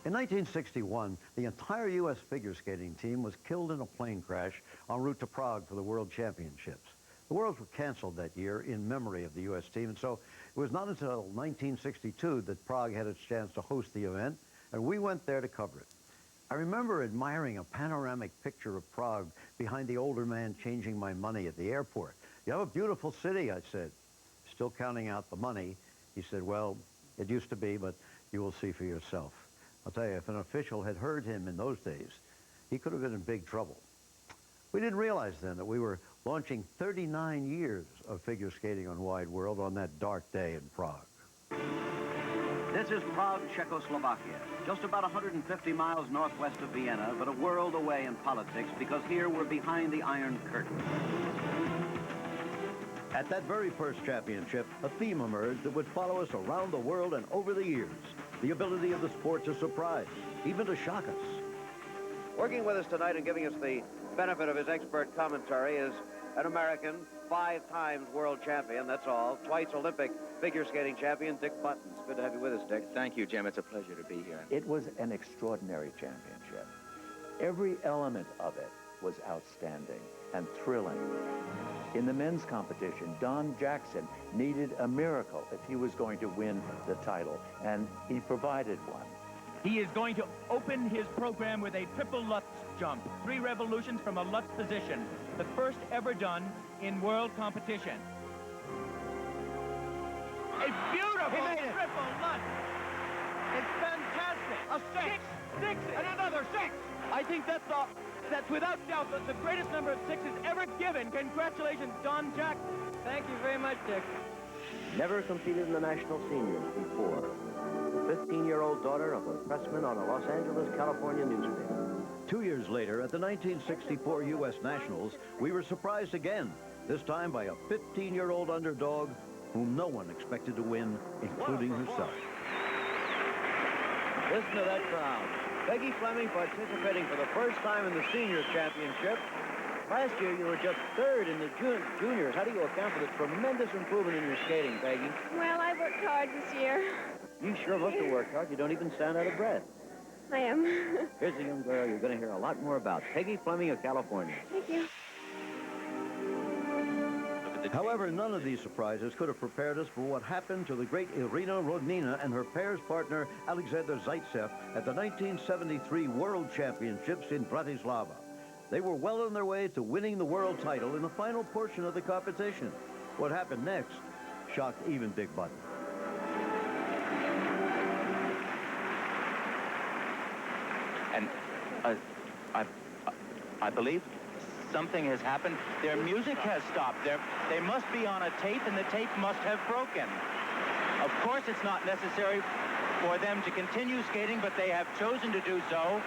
In 1961, the entire U.S. figure skating team was killed in a plane crash en route to Prague for the World Championships. The Worlds were canceled that year in memory of the U.S. team, and so it was not until 1962 that Prague had its chance to host the event, and we went there to cover it. I remember admiring a panoramic picture of Prague behind the older man changing my money at the airport. "You have a beautiful city," I said. Still counting out the money, he said, "Well, it used to be, but you will see for yourself." I'll tell you, if an official had heard him in those days, he could have been in big trouble. We didn't realize then that we were launching 39 years of figure skating on Wide World on that dark day in Prague. This is Prague, Czechoslovakia, just about 150 miles northwest of Vienna, but a world away in politics because here we're behind the Iron Curtain. At that very first championship, a theme emerged that would follow us around the world and over the years. The ability of the sport to surprise, even to shock us. Working with us tonight and giving us the benefit of his expert commentary is an American, 5 times world champion, that's all, twice Olympic figure skating champion, Dick Buttons. Good to have you with us, Dick. Thank you, Jim. It's a pleasure to be here. It was an extraordinary championship. Every element of it was outstanding and thrilling. In the men's competition, Don Jackson needed a miracle if he was going to win the title, and he provided one. He is going to open his program with a triple Lutz jump, 3 revolutions from a Lutz position, the first ever done in world competition. A beautiful triple Lutz. It's fantastic. A 6, and another 6. I think that's without doubt the greatest number of 6s ever given. Congratulations, Don Jackson. Thank you very much, Dick. Never competed in the national seniors before. The 15-year-old daughter of a pressman on a Los Angeles, California newspaper. 2 years later, at the 1964 U.S. Nationals, we were surprised again, this time by a 15-year-old underdog whom no one expected to win, including herself. Listen to that crowd. Peggy Fleming participating for the first time in the seniors championship. Last year, you were just 3rd in the juniors. How do you account for the tremendous improvement in your skating, Peggy? Well, I worked hard this year. You sure must have worked hard. You don't even sound out of breath. I am. Here's a young girl you're going to hear a lot more about. Peggy Fleming of California. Thank you. However, none of these surprises could have prepared us for what happened to the great Irina Rodnina and her pairs partner Alexander Zaitsev at the 1973 World Championships in Bratislava. They were well on their way to winning the world title in the final portion of the competition. What happened next shocked even Dick Button. And I believe something has happened. Their music has stopped. They must be on a tape, and the tape must have broken. Of course, it's not necessary for them to continue skating, but they have chosen to do so.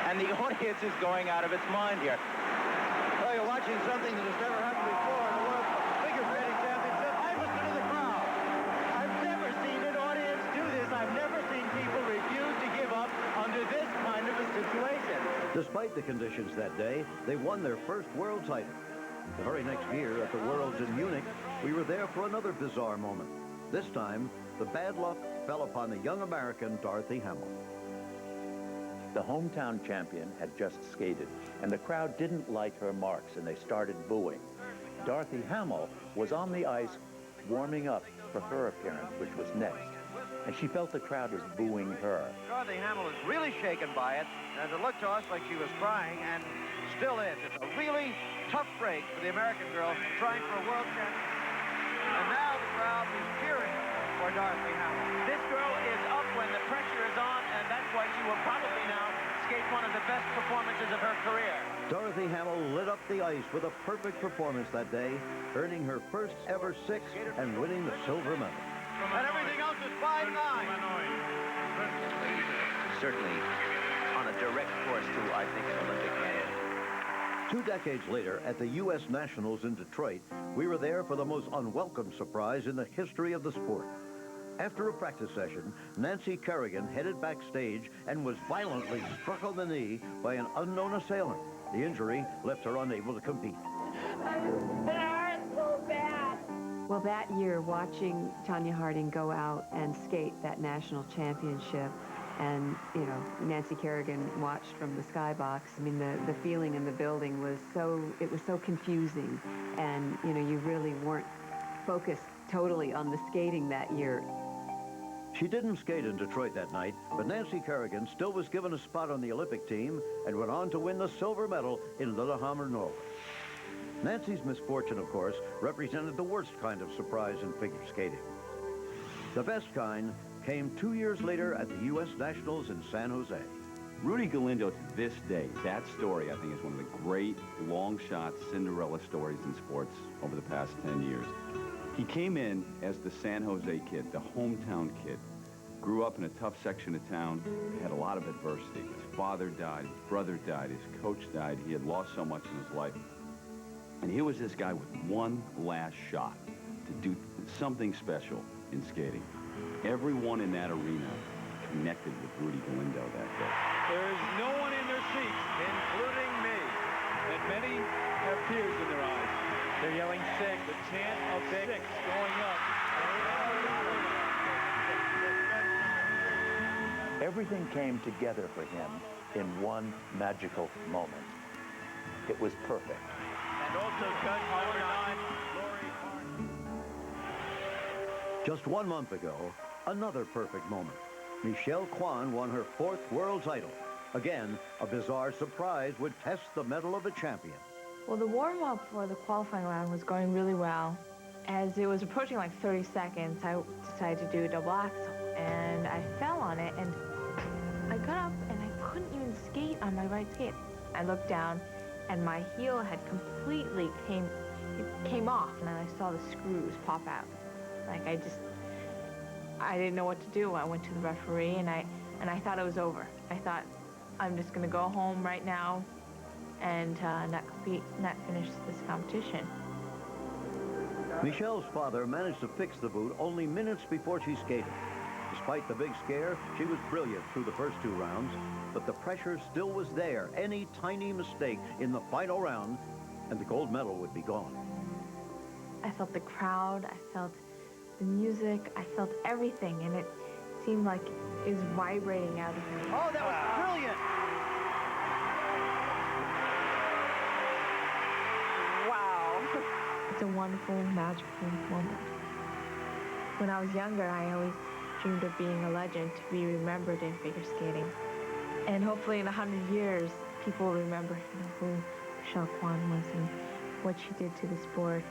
And the audience is going out of its mind here. Well, you're watching something that has never happened before in the World Figure Skating Championship. I listen to the crowd. I've never seen an audience do this. I've never seen people refuse to give up under this kind of a situation. Despite the conditions that day, they won their first world title. The very next year at the Worlds in Munich, we were there for another bizarre moment. This time, the bad luck fell upon the young American Dorothy Hamill. The hometown champion had just skated, and the crowd didn't like her marks, and they started booing. Dorothy Hamill was on the ice warming up for her appearance, which was next, and she felt the crowd was booing her. Dorothy Hamill was really shaken by it, and it looked to us like she was crying, and still is. It's a really tough break for the American girl trying for a world championship. And now the crowd is cheering for Dorothy Hamill. This girl is up when the pressure is on, and that's why she will probably now skate one of the best performances of her career. Dorothy Hamill lit up the ice with a perfect performance that day, earning her first ever 6 and winning the silver medal. And everything else is 5-9. Certainly on a direct course to, I think, an Olympic medal. 2 decades later, at the U.S. Nationals in Detroit, we were there for the most unwelcome surprise in the history of the sport. After a practice session, Nancy Kerrigan headed backstage and was violently struck on the knee by an unknown assailant. The injury left her unable to compete. It hurts so bad. Well, that year, watching Tanya Harding go out and skate that national championship, And, you know, Nancy Kerrigan watched from the skybox. I mean, the feeling in the building was it was so confusing. And, you know, you really weren't focused totally on the skating that year. She didn't skate in Detroit that night, but Nancy Kerrigan still was given a spot on the Olympic team and went on to win the silver medal in Lillehammer, Norway. Nancy's misfortune, of course, represented the worst kind of surprise in figure skating. The best kind came 2 years later at the U.S. Nationals in San Jose. Rudy Galindo, to this day, that story, I think, is one of the great long-shot Cinderella stories in sports over the past 10 years. He came in as the San Jose kid, the hometown kid. Grew up in a tough section of town, had a lot of adversity. His father died, his brother died, his coach died. He had lost so much in his life. And here was this guy with one last shot to do something special in skating. Everyone in that arena connected with Rudy Galindo that day. There is no one in their seats, including me, and many have tears in their eyes. They're yelling six. The chant of six going up. Everything came together for him in one magical moment. It was perfect. And also cut number 9, Lori. Just 1 month ago, another perfect moment. Michelle Kwan won her 4th world title. Again, a bizarre surprise would test the mettle of a champion. Well, the warm-up for the qualifying round was going really well. As it was approaching like 30 seconds, I decided to do a double axel, and I fell on it, and I got up, and I couldn't even skate on my right skate. I looked down, and my heel had completely came off, and then I saw the screws pop out. Like, I didn't know what to do. I went to the referee, and I thought it was over. I thought, I'm just gonna go home right now and not finish this competition. Michelle's father managed to fix the boot only minutes before she skated. Despite the big scare, she was brilliant through the first 2 rounds, but the pressure still was there. Any tiny mistake in the final round, and the gold medal would be gone. I felt the crowd, I felt the music, I felt everything, and it seemed like it was vibrating out of me. Oh, that was brilliant! Wow. It's a wonderful, magical moment. When I was younger, I always dreamed of being a legend, to be remembered in figure skating. And hopefully in 100 years, people will remember, who Michelle Kwan was and what she did to the sport.